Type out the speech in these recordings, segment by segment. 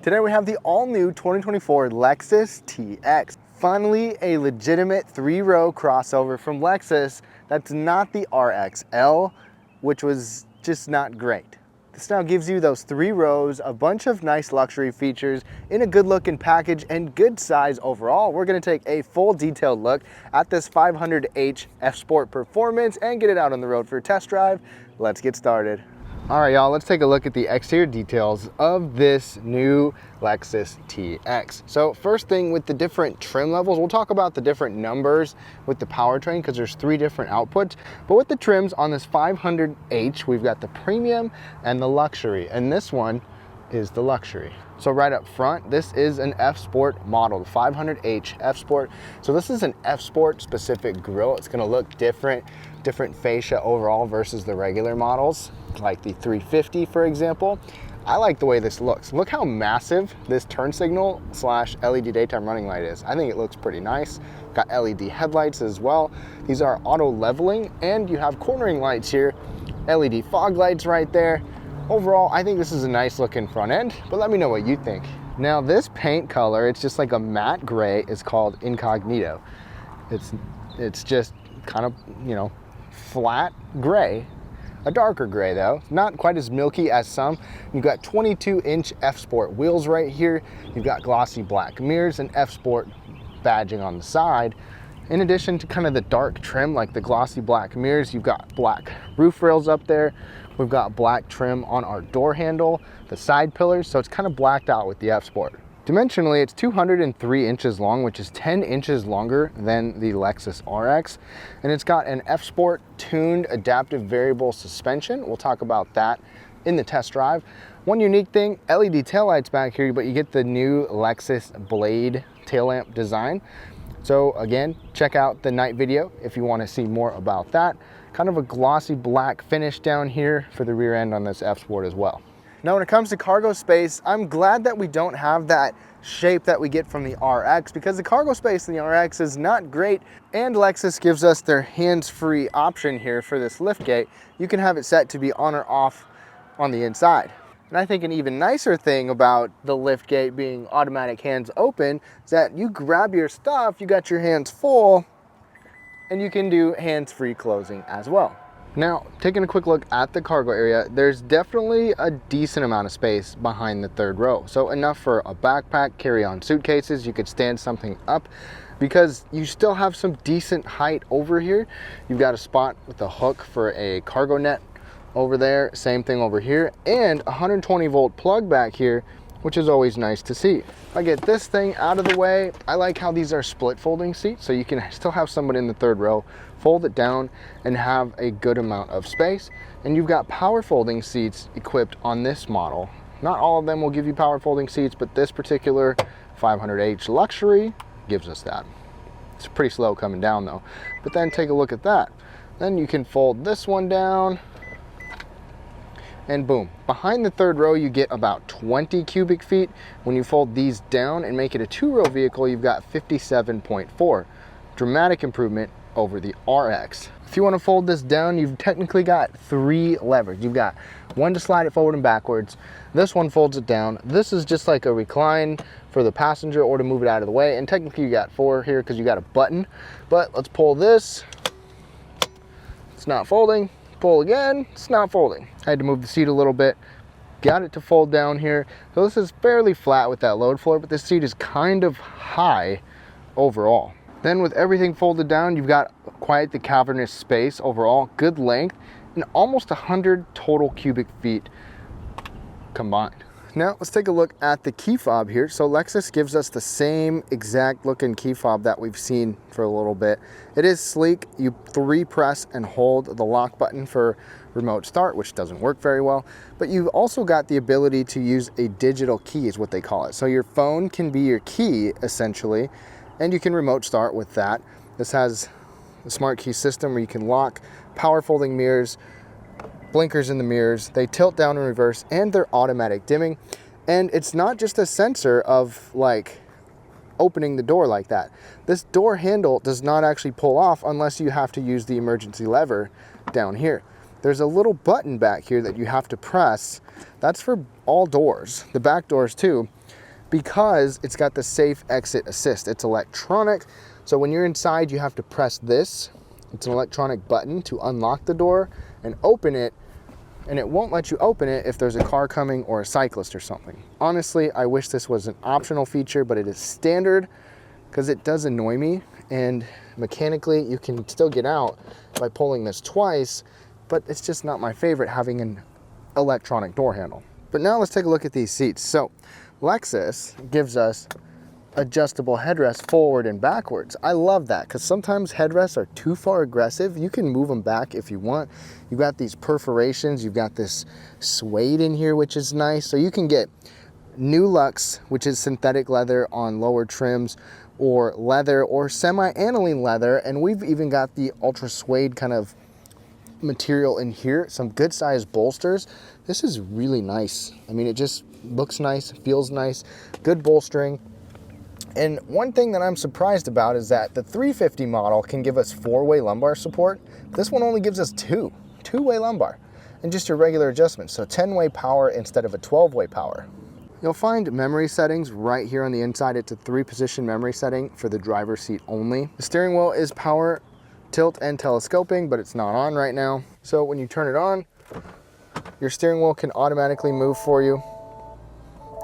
Today we have the all-new 2024 Lexus TX. Finally, a legitimate three-row crossover from Lexus that's not the RXL, which was just not great. This now gives you those 3 rows, a bunch of nice luxury features in a good looking package and good size overall. We're gonna take a full detailed look at this 500h F-Sport performance and get it out on the road for a test drive. Let's get started. All right, y'all, let's take a look at the exterior details of this new Lexus TX. So first thing, with the different trim levels, we'll talk about the different numbers with the powertrain because there's 3 different outputs. But with the trims on this 500h, we've got the premium and the luxury, and this one is the luxury. So right up front, this is an F-Sport model, the 500h F-Sport. So this is an F-Sport specific grille. It's gonna look different fascia overall versus the regular models, like the 350, for example. I like the way this looks. Look how massive this turn signal / LED daytime running light is. I think it looks pretty nice. Got LED headlights as well. These are auto leveling, and you have cornering lights here, LED fog lights right there. Overall, I think this is a nice looking front end, but let me know what you think. Now this paint color, it's just like a matte gray, is called Incognito. It's just kind of, you know, flat gray, a darker gray though, not quite as milky as some. You've got 22-inch F-Sport wheels right here. You've got glossy black mirrors and F-Sport badging on the side. In addition to kind of the dark trim, like the glossy black mirrors, you've got black roof rails up there. We've got black trim on our door handle, the side pillars, so it's kind of blacked out with the F-Sport. Dimensionally, it's 203 inches long, which is 10 inches longer than the Lexus RX. And it's got an F-Sport tuned adaptive variable suspension. We'll talk about that in the test drive. One unique thing, LED taillights back here, but you get the new Lexus Blade tail lamp design. So again, check out the night video if you want to see more about that. Kind of a glossy black finish down here for the rear end on this F-Sport as well. Now when it comes to cargo space, I'm glad that we don't have that shape that we get from the RX, because the cargo space in the RX is not great, and Lexus gives us their hands-free option here for this liftgate. You can have it set to be on or off on the inside. And I think an even nicer thing about the liftgate being automatic hands open is that you grab your stuff, you got your hands full, and you can do hands-free closing as well. Now, taking a quick look at the cargo area, there's definitely a decent amount of space behind the third row. So enough for a backpack, carry-on suitcases, you could stand something up because you still have some decent height over here. You've got a spot with a hook for a cargo net over there, same thing over here, and a 120 volt plug back here, which is always nice to see. If I get this thing out of the way, I like how these are split folding seats, so you can still have someone in the third row, fold it down and have a good amount of space. And you've got power folding seats equipped on this model. Not all of them will give you power folding seats, but this particular 500h Luxury gives us that. It's pretty slow coming down though. But then take a look at that. Then you can fold this one down, and boom, behind the third row you get about 20 cubic feet. When you fold these down and make it a 2-row vehicle, you've got 57.4. Dramatic improvement over the RX. If you want to fold this down, you've technically got 3 levers. You've got one to slide it forward and backwards. This one folds it down. This is just like a recline for the passenger or to move it out of the way. And technically you got 4 here because you got a button. But let's pull this. It's not folding. Pull again, it's not folding. I had to move the seat a little bit, got it to fold down here. So this is fairly flat with that load floor, but this seat is kind of high overall. Then with everything folded down, you've got quite the cavernous space overall, good length, and almost 100 total cubic feet combined. Now let's take a look at the key fob here. So Lexus gives us the same exact looking key fob that we've seen for a little bit. It is sleek. You 3 press and hold the lock button for remote start, which doesn't work very well. But you've also got the ability to use a digital key is what they call it. So your phone can be your key essentially, and you can remote start with that. This has a smart key system where you can lock, power folding mirrors, blinkers in the mirrors, they tilt down and reverse, and they're automatic dimming. And it's not just a sensor of like opening the door like that. This door handle does not actually pull off unless you have to use the emergency lever down here. There's a little button back here that you have to press. That's for all doors, the back doors too. because it's got the safe exit assist. It's electronic, so when you're inside, you have to press this. It's an electronic button to unlock the door and open it, and it won't let you open it if there's a car coming or a cyclist or something. Honestly, I wish this was an optional feature, but it is standard because it does annoy me, and mechanically you can still get out by pulling this twice, but it's just not my favorite having an electronic door handle. But now let's take a look at these seats. So Lexus gives us adjustable headrests forward and backwards. I love that because sometimes headrests are too far aggressive. You can move them back if you want. You've got these perforations, you've got this suede in here, which is nice. So you can get new Lux, which is synthetic leather on lower trims, or leather or semi-aniline leather, and we've even got the ultra suede kind of material in here, some good sized bolsters. This is really nice. I mean, it just looks nice, feels nice, good bolstering. And one thing that I'm surprised about is that the 350 model can give us 4-way lumbar support. This one only gives us two-way lumbar, and just your regular adjustments. So 10-way power instead of a 12-way power. You'll find memory settings right here on the inside. It's a 3-position memory setting for the driver's seat only. The steering wheel is power, tilt, and telescoping, but it's not on right now. So when you turn it on, your steering wheel can automatically move for you.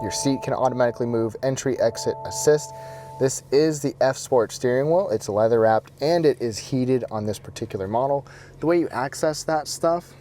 Your seat can automatically move, entry, exit, assist. This is the F Sport steering wheel. It's leather wrapped and it is heated on this particular model. The way you access that stuff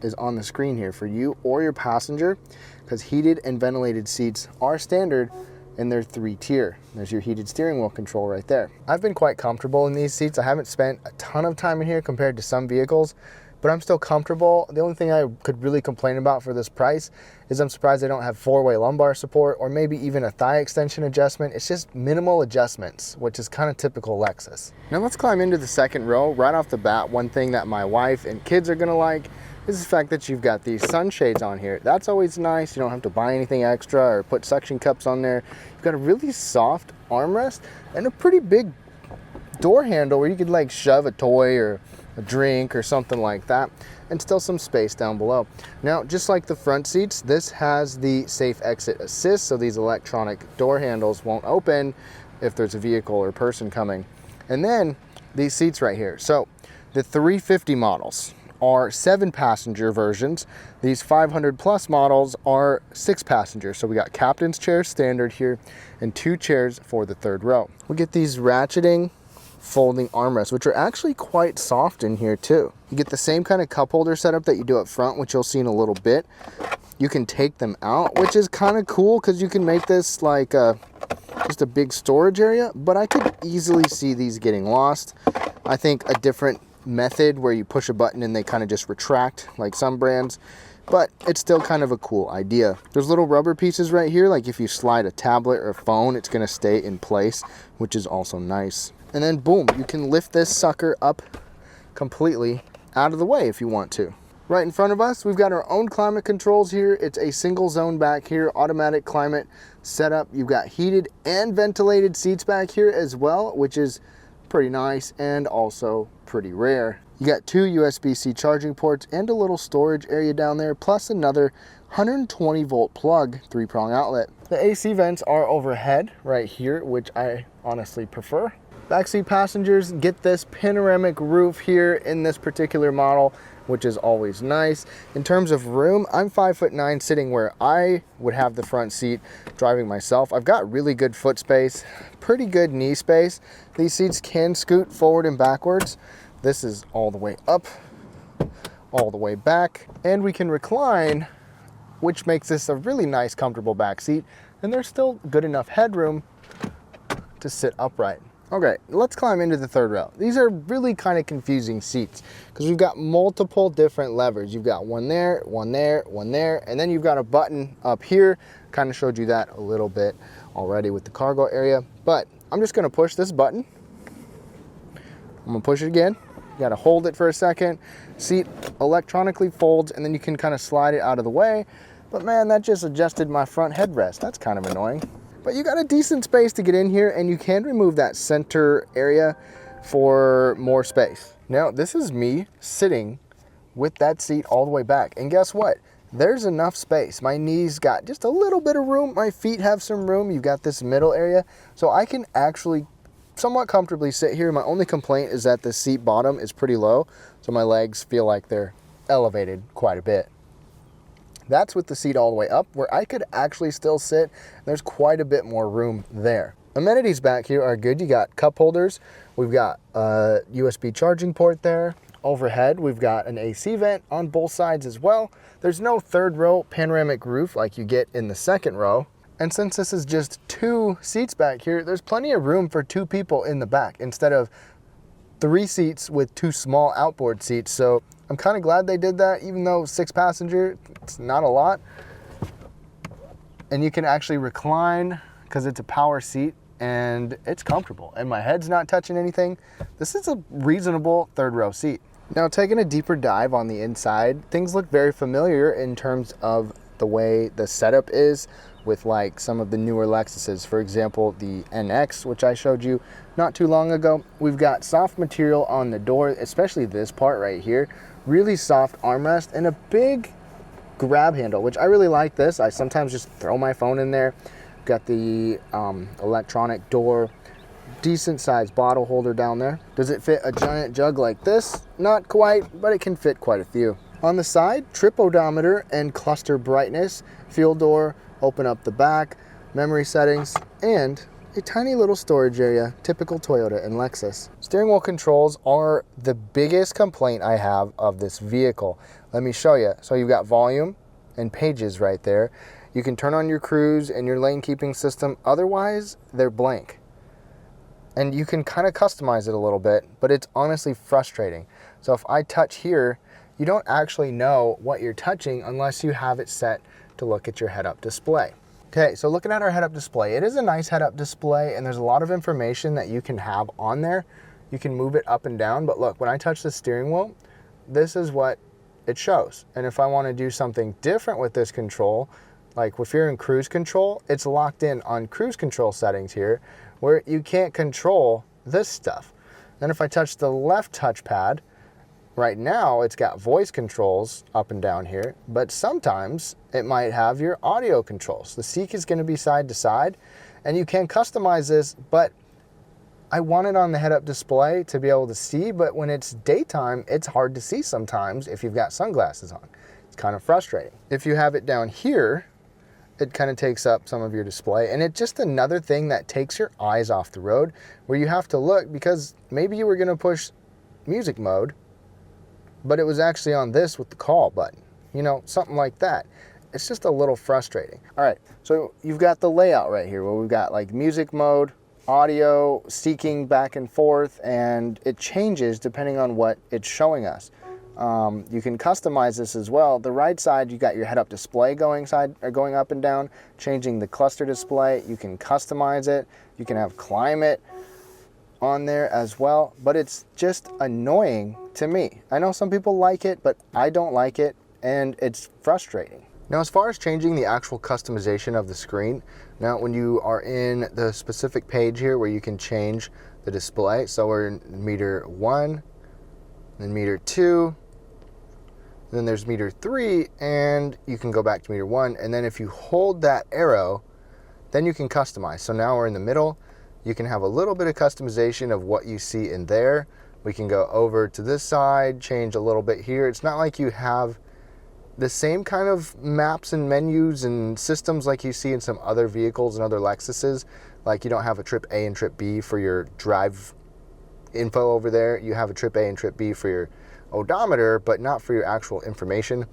is on the screen here for you or your passenger, because heated and ventilated seats are standard and they're 3-tier. There's your heated steering wheel control right there. I've been quite comfortable in these seats. I haven't spent a ton of time in here compared to some vehicles, but I'm still comfortable. The only thing I could really complain about for this price is I'm surprised they don't have 4-way lumbar support or maybe even a thigh extension adjustment. It's just minimal adjustments, which is kind of typical Lexus. Now let's climb into the second row. Right off the bat, one thing that my wife and kids are gonna like is the fact that you've got these sunshades on here. That's always nice. You don't have to buy anything extra or put suction cups on there. You've got a really soft armrest and a pretty big door handle where you could like shove a toy or a drink or something like that, and still some space down below. Now, just like the front seats, this has the safe exit assist, so these electronic door handles won't open if there's a vehicle or person coming. And then these seats right here. So the 350 models are 7-passenger versions. These 500 plus models are 6-passenger. So we got captain's chair standard here and 2 chairs for the third row. We get these ratcheting folding armrests, which are actually quite soft in here too. You get the same kind of cup holder setup that you do up front, which you'll see in a little bit. You can take them out, which is kind of cool because you can make this like just a big storage area, but I could easily see these getting lost. I think a different method where you push a button and they kind of just retract like some brands, but it's still kind of a cool idea. There's little rubber pieces right here, like if you slide a tablet or a phone, it's going to stay in place, which is also nice. And then boom, you can lift this sucker up completely out of the way if you want to. Right in front of us, we've got our own climate controls here. It's a single zone back here, automatic climate setup. You've got heated and ventilated seats back here as well, which is pretty nice and also pretty rare. You got 2 USB-C charging ports and a little storage area down there, plus another 120 volt plug, 3-prong outlet. The AC vents are overhead right here, which I honestly prefer. Backseat passengers get this panoramic roof here in this particular model, which is always nice. In terms of room, I'm 5'9", sitting where I would have the front seat driving myself. I've got really good foot space, pretty good knee space. These seats can scoot forward and backwards. This is all the way up, all the way back, and we can recline, which makes this a really nice, comfortable back seat, and there's still good enough headroom to sit upright. Okay, let's climb into the third row. These are really kind of confusing seats because we've got multiple different levers. You've got one there, one there, one there, and then you've got a button up here. Kind of showed you that a little bit already with the cargo area, but I'm just gonna push this button. I'm gonna push it again. You gotta hold it for a second. Seat electronically folds and then you can kind of slide it out of the way. But man, that just adjusted my front headrest. That's kind of annoying. But you got a decent space to get in here, and you can remove that center area for more space. Now, this is me sitting with that seat all the way back. And guess what? there's enough space. My knees got just a little bit of room. My feet have some room. You've got this middle area. So I can actually somewhat comfortably sit here. My only complaint is that the seat bottom is pretty low. So my legs feel like they're elevated quite a bit. That's with the seat all the way up, where I could actually still sit. There's quite a bit more room there. Amenities back here are good. You got cup holders. We've got a USB charging port there. Overhead, we've got an AC vent on both sides as well. There's no third row panoramic roof like you get in the second row. And since this is just 2 seats back here, there's plenty of room for 2 people in the back instead of 3 seats with 2 small outboard seats. So I'm kind of glad they did that, even though 6 passenger, it's not a lot. And you can actually recline because it's a power seat and it's comfortable and my head's not touching anything. This is a reasonable third row seat. Now, taking a deeper dive on the inside, things look very familiar in terms of the way the setup is with like some of the newer Lexuses. For example, the NX, which I showed you not too long ago. We've got soft material on the door, especially this part right here. Really soft armrest and a big grab handle, which I really like this. I sometimes just throw my phone in there. Got the electronic door. Decent sized bottle holder down there. Does it fit a giant jug like this? Not quite, but it can fit quite a few. On the side, trip odometer and cluster brightness, fuel door, open up the back, memory settings, and a tiny little storage area, typical Toyota and Lexus. Steering wheel controls are the biggest complaint I have of this vehicle. Let me show you. So you've got volume and pages right there. You can turn on your cruise and your lane keeping system. Otherwise, they're blank. And you can kind of customize it a little bit, but it's honestly frustrating. So if I touch here, you don't actually know what you're touching unless you have it set to look at your head-up display. Okay, so looking at our head-up display, it is a nice head-up display and there's a lot of information that you can have on there. You can move it up and down, but look, when I touch the steering wheel, this is what it shows. And if I want to do something different with this control, like if you're in cruise control, it's locked in on cruise control settings here, where you can't control this stuff. Then if I touch the left touchpad, right now it's got voice controls up and down here, but sometimes it might have your audio controls. The seat is going to be side to side, and you can customize this, but I want it on the head-up display to be able to see, but when it's daytime, it's hard to see sometimes if you've got sunglasses on. It's kind of frustrating. If you have it down here, it kind of takes up some of your display, and it's just another thing that takes your eyes off the road, where you have to look because maybe you were going to push music mode, but it was actually on this with the call button, you know, something like that. It's just a little frustrating. All right, so you've got the layout right here where we've got like music mode, audio, seeking back and forth, and it changes depending on what it's showing us. You can customize this as well. The right side, you got your head-up display going up and down, changing the cluster display. You can customize it. You can have climate on there as well, but it's just annoying to me. I know some people like it, but I don't like it, and it's frustrating. Now, as far as changing the actual customization of the screen, now when you are in the specific page here where you can change the display, so we're in meter 1, then meter 2, then there's meter 3, and you can go back to meter 1, and then if you hold that arrow, then you can customize. So now we're in the middle. You can have a little bit of customization of what you see in there. We can go over to this side, change a little bit here. It's not like you have the same kind of maps and menus and systems like you see in some other vehicles and other Lexuses. Like you don't have a trip A and trip B for your drive info over there. You have a trip A and trip B for your odometer, but not for your actual information.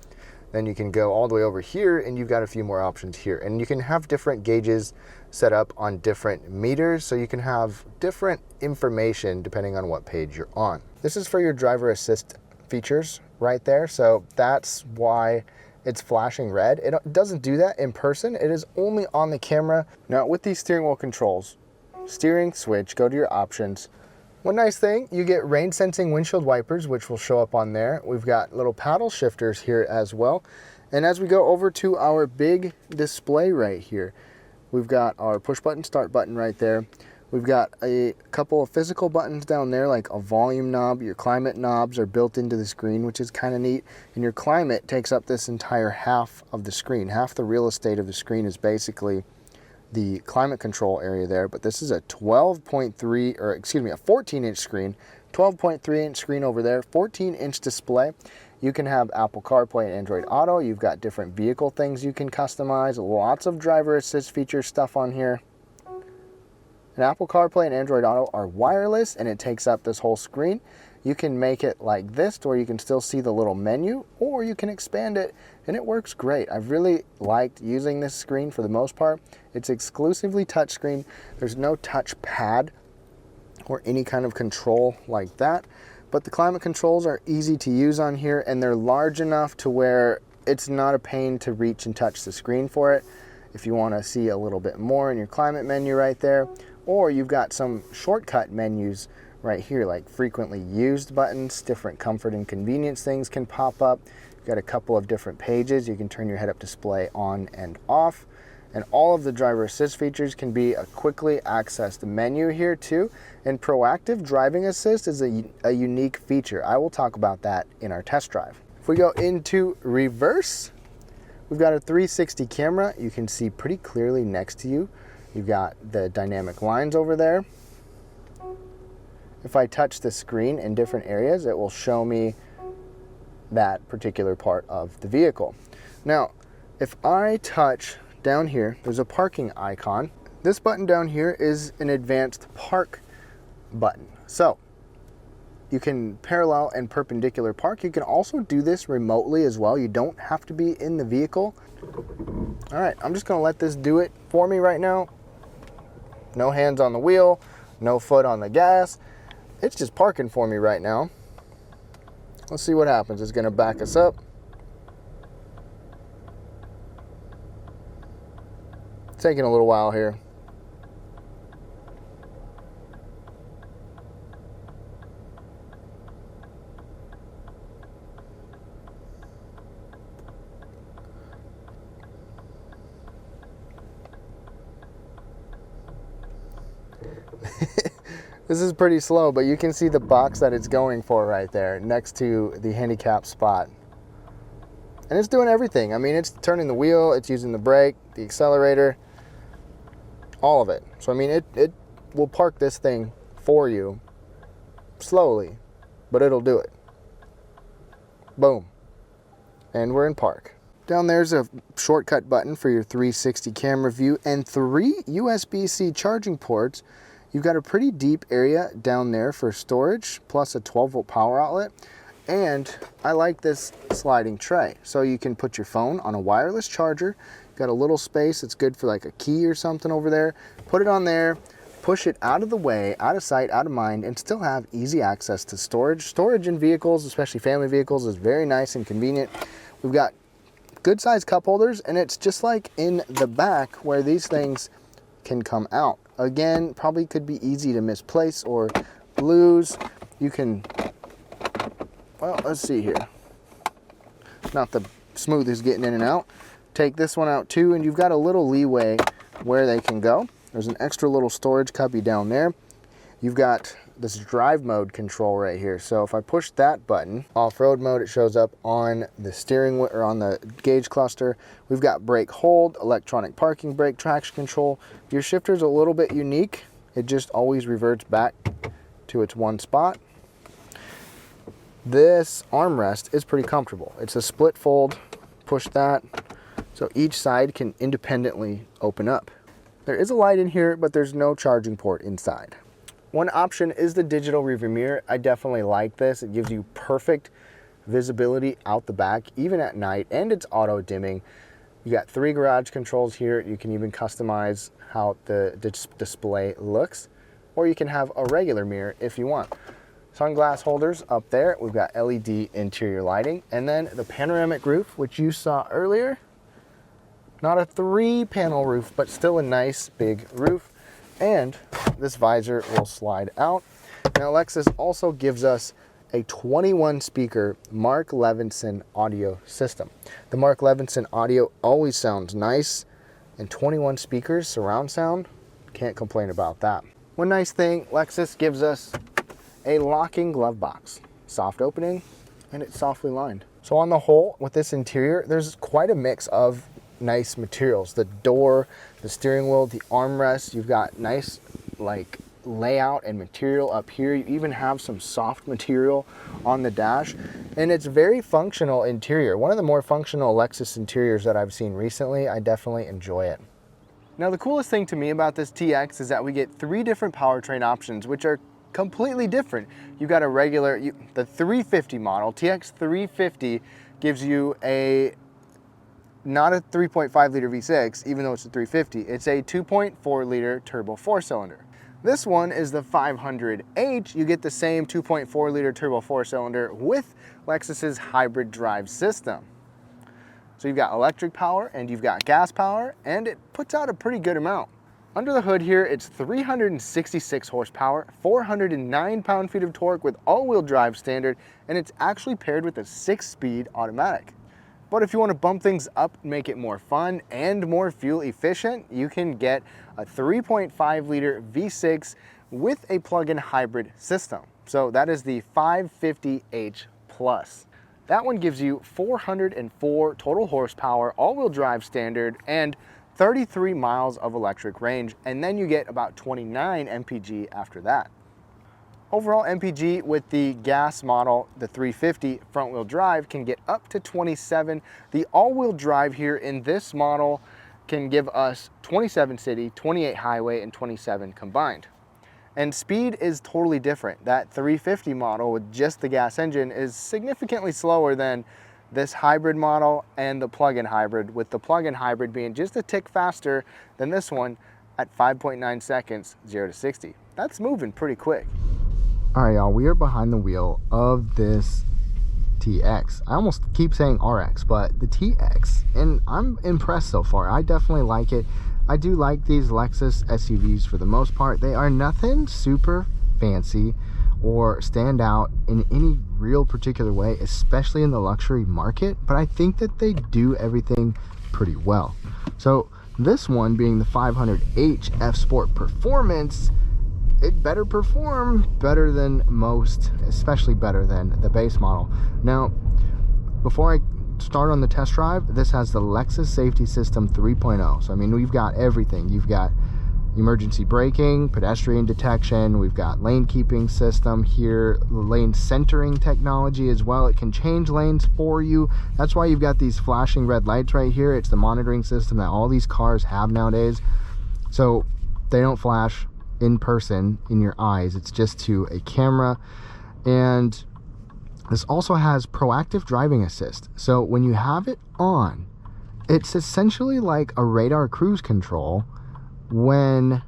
Then you can go all the way over here and you've got a few more options here. And you can have different gauges set up on different meters, so you can have different information depending on what page you're on. This is for your driver assist features right there. So that's why it's flashing red. It doesn't do that in person. It is only on the camera. Now with these steering wheel controls, steering switch, go to your options. One nice thing, you get rain sensing windshield wipers, which will show up on there. We've got little paddle shifters here as well. And as we go over to our big display right here, we've got our push button start button right there. We've got a couple of physical buttons down there, like a volume knob. Your climate knobs are built into the screen, which is kind of neat. And your climate takes up this entire half of the screen. Half the real estate of the screen is basically the climate control area there. But this is a 12.3, or excuse me, a 14-inch screen, 12.3-inch screen over there, 14-inch display. You can have Apple CarPlay and Android Auto. You've got different vehicle things you can customize. Lots of driver assist feature stuff on here. And Apple CarPlay and Android Auto are wireless, and it takes up this whole screen. You can make it like this to where you can still see the little menu, or you can expand it, and it works great. I've really liked using this screen for the most part. It's exclusively touchscreen. There's no touch pad or any kind of control like that. But the climate controls are easy to use on here, and they're large enough to where it's not a pain to reach and touch the screen for it. If you want to see a little bit more in your climate menu right there, or you've got some shortcut menus right here, like frequently used buttons, different comfort and convenience things can pop up. You've got a couple of different pages. You can turn your head-up display on and off. And all of the driver assist features can be a quickly accessed menu here too. And proactive driving assist is a unique feature. I will talk about that in our test drive. If we go into reverse, we've got a 360 camera. You can see pretty clearly next to you. You've got the dynamic lines over there. If I touch the screen in different areas, it will show me that particular part of the vehicle. Now, if I touch down here, there's a parking icon. This button down here is an advanced park button. So you can parallel and perpendicular park. You can also do this remotely as well. You don't have to be in the vehicle. All right, I'm just gonna let this do it for me right now. No hands on the wheel, no foot on the gas. It's just parking for me right now. Let's see what happens. It's gonna back us up. Taking a little while here. This is pretty slow, but you can see the box that it's going for right there next to the handicap spot. And it's doing everything. I mean, it's turning the wheel, it's using the brake, the accelerator, all of it. So I mean, it will park this thing for you slowly, but it'll do it. Boom. And we're in park. Down there's a shortcut button for your 360 camera view and 3 USB-C charging ports. You've got a pretty deep area down there for storage, plus a 12-volt power outlet. And I like this sliding tray. So you can put your phone on a wireless charger. Got a little space. It's good for like a key or something over there. Put it on there, push it out of the way, out of sight, out of mind, and still have easy access to storage. Storage in vehicles, especially family vehicles, is very nice and convenient. We've got good sized cup holders, and it's just like in the back where these things can come out. Again, probably could be easy to misplace or lose. You can, well, let's see here. Not the smoothest getting in and out. Take this one out too, and you've got a little leeway where they can go. There's an extra little storage cubby down there. You've got this drive mode control right here. So if I push that button, off-road mode, it shows up on the steering wheel or on the gauge cluster. We've got brake hold, electronic parking brake, traction control. Your shifter's a little bit unique. It just always reverts back to its one spot. This armrest is pretty comfortable. It's a split fold. Push that. So each side can independently open up. There is a light in here, but there's no charging port inside. One option is the digital rearview mirror. I definitely like this. It gives you perfect visibility out the back, even at night, and it's auto dimming. You got 3 garage controls here. You can even customize how the display looks, or you can have a regular mirror if you want. Sunglass holders up there. We've got LED interior lighting, and then the panoramic roof, which you saw earlier. Not a 3-panel roof, but still a nice big roof. And this visor will slide out. Now Lexus also gives us a 21 speaker Mark Levinson audio system. The Mark Levinson audio always sounds nice, and 21 speakers surround sound, can't complain about that. One nice thing, Lexus gives us a locking glove box. Soft opening, and it's softly lined. So on the whole, with this interior, there's quite a mix of nice materials. The door, the steering wheel, the armrest, you've got nice like layout and material up here. You even have some soft material on the dash, and it's very functional interior. One of the more functional Lexus interiors that I've seen recently. I definitely enjoy it. Now the coolest thing to me about this TX is that we get 3 different powertrain options, which are completely different. You've got a regular, the 350 model, TX 350 gives you not a 3.5 liter V6, even though it's a 350, it's a 2.4 liter turbo 4-cylinder. This one is the 500H. You get the same 2.4 liter turbo 4-cylinder with Lexus's hybrid drive system. So you've got electric power and you've got gas power, and it puts out a pretty good amount. Under the hood here, it's 366 horsepower, 409 pound-feet of torque with all-wheel drive standard, and it's actually paired with a 6-speed automatic. But if you want to bump things up, make it more fun and more fuel efficient, you can get a 3.5 liter V6 with a plug-in hybrid system. So that is the 550H Plus. That one gives you 404 total horsepower, all-wheel drive standard, and 33 miles of electric range, and then you get about 29 mpg after that. Overall mpg with the gas model, the 350 front-wheel drive, can get up to 27. The all-wheel drive here in this model can give us 27 city, 28 highway, and 27 combined. And speed is totally different. That 350 model with just the gas engine is significantly slower than this hybrid model and the plug-in hybrid, with the plug-in hybrid being just a tick faster than this one at 5.9 seconds, 0 to 60. That's moving pretty quick. All right, y'all, we are behind the wheel of this TX. I almost keep saying RX, but the TX, and I'm impressed so far. I definitely like it. I do like these Lexus SUVs for the most part. They are nothing super fancy or stand out in any real particular way, especially in the luxury market, but I think that they do everything pretty well. So this one being the 500H F Sport Performance, it better perform better than most, especially better than the base model. Now, before I start on the test drive, this has the Lexus Safety System 3.0. So I mean, we've got everything. You've got emergency braking, pedestrian detection, we've got lane keeping system here, lane centering technology as well. It can change lanes for you. That's why you've got these flashing red lights right here. It's the monitoring system that all these cars have nowadays, so they don't flash in person in your eyes. It's just to a camera. And this also has proactive driving assist. So when you have it on, it's essentially like a radar cruise control when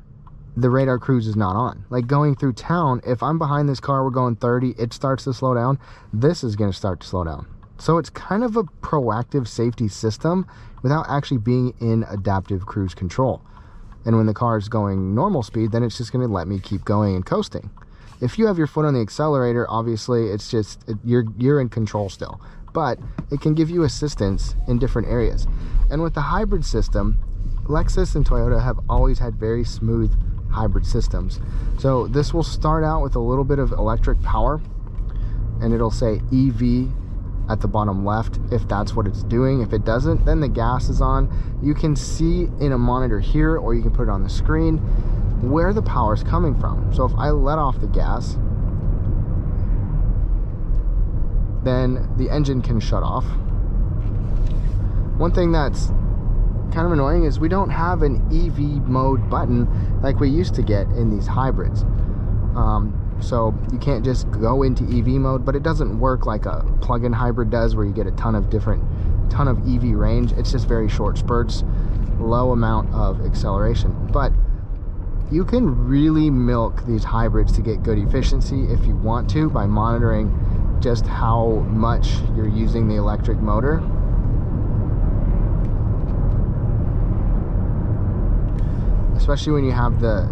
the radar cruise is not on. Like going through town, if I'm behind this car, we're going 30, it starts to slow down, this is going to start to slow down. So it's kind of a proactive safety system without actually being in adaptive cruise control. And when the car is going normal speed, then it's just going to let me keep going and coasting. If you have your foot on the accelerator, obviously it's just, you're in control still, but it can give you assistance in different areas. And with the hybrid system, Lexus and Toyota have always had very smooth hybrid systems. So this will start out with a little bit of electric power, and it'll say EV at the bottom left if that's what it's doing. If it doesn't, then the gas is on. You can see in a monitor here, or you can put it on the screen, where the power is coming from. So if I let off the gas, then the engine can shut off. One thing that's kind of annoying is we don't have an EV mode button like we used to get in these hybrids. So you can't just go into EV mode, but it doesn't work like a plug-in hybrid does, where you get a ton of EV range. It's just very short spurts, low amount of acceleration. But you can really milk these hybrids to get good efficiency if you want to, by monitoring just how much you're using the electric motor. Especially when you have the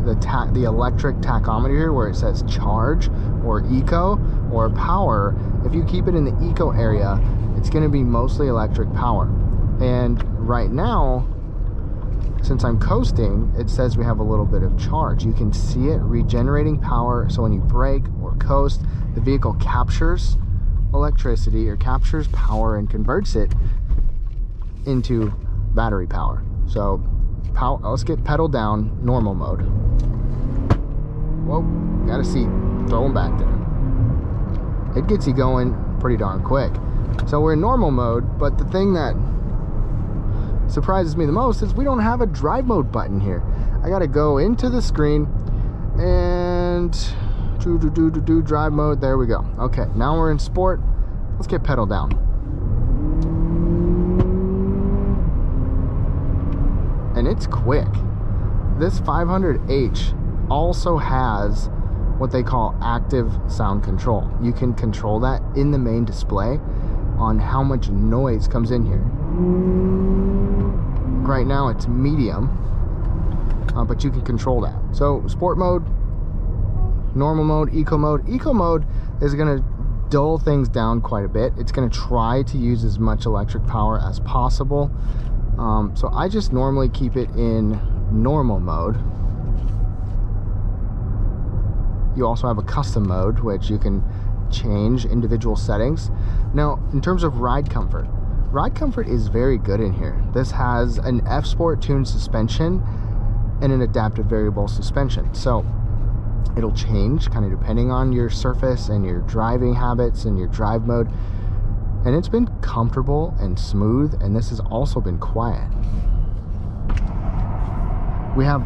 electric tachometer here, where it says charge or eco or power. If you keep it in the eco area, it's going to be mostly electric power. And right now, since I'm coasting, it says we have a little bit of charge. You can see it regenerating power. So when you brake or coast, the vehicle captures electricity or captures power and converts it into battery power. So let's get pedal down, normal mode. Whoa, got a seat, throw them back there. It gets you going pretty darn quick. So we're in normal mode, but the thing that surprises me the most is we don't have a drive mode button here. I gotta go into the screen and do drive mode. There we go. Okay, now we're in sport. Let's get pedal down. And it's quick. This 500H also has what they call active sound control. You can control that in the main display on how much noise comes in here. Right now it's medium, but you can control that. So sport mode, normal mode, eco mode. Eco mode is gonna dull things down quite a bit. It's gonna try to use as much electric power as possible. So I just normally keep it in normal mode. You also have a custom mode, which you can change individual settings. Now, in terms of ride comfort is very good in here. This has an F-Sport tuned suspension and an adaptive variable suspension. So it'll change kind of depending on your surface and your driving habits and your drive mode. And it's been comfortable and smooth, and this has also been quiet. We have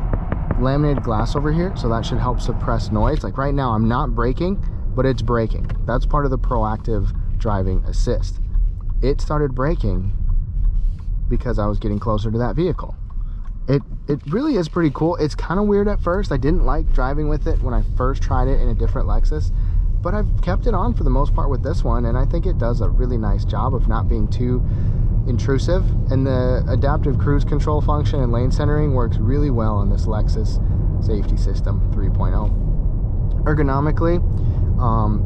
laminated glass over here, so that should help suppress noise. Like right now, I'm not braking, but it's braking. That's part of the proactive driving assist. It started braking because I was getting closer to that vehicle. It really is pretty cool. It's kind of weird at first. I didn't like driving with it when I first tried it in a different Lexus, but I've kept it on for the most part with this one, and I think it does a really nice job of not being too intrusive. And the adaptive cruise control function and lane centering works really well on this Lexus Safety System 3.0. Ergonomically,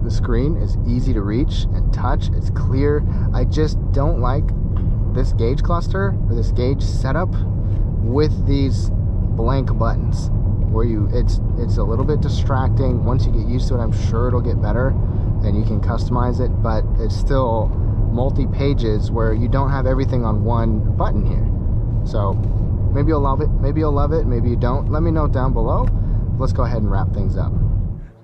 the screen is easy to reach and touch. It's clear. I just don't like this gauge cluster or this gauge setup with these blank buttons where it's a little bit distracting. Once you get used to it, I'm sure it'll get better and you can customize it, but it's still multi-pages where you don't have everything on one button here. So maybe you'll love it, maybe you don't. Let me know down below. Let's go ahead and wrap things up.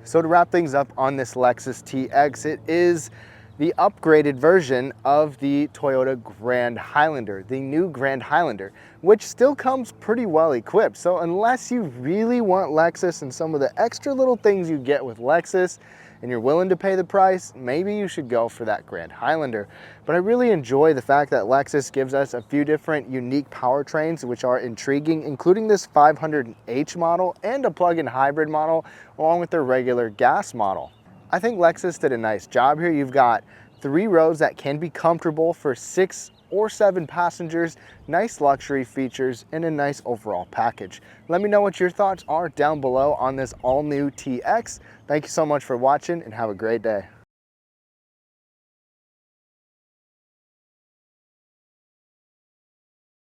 So to wrap things up on this Lexus TX, it is the upgraded version of the Toyota Grand Highlander, the new Grand Highlander, which still comes pretty well equipped. So unless you really want Lexus and some of the extra little things you get with Lexus and you're willing to pay the price, maybe you should go for that Grand Highlander. But I really enjoy the fact that Lexus gives us a few different unique powertrains which are intriguing, including this 500H model and a plug-in hybrid model, along with their regular gas model. I think Lexus did a nice job here. You've got 3 rows that can be comfortable for 6 or 7 passengers, nice luxury features, and a nice overall package. Let me know what your thoughts are down below on this all-new TX. Thank you so much for watching and have a great day.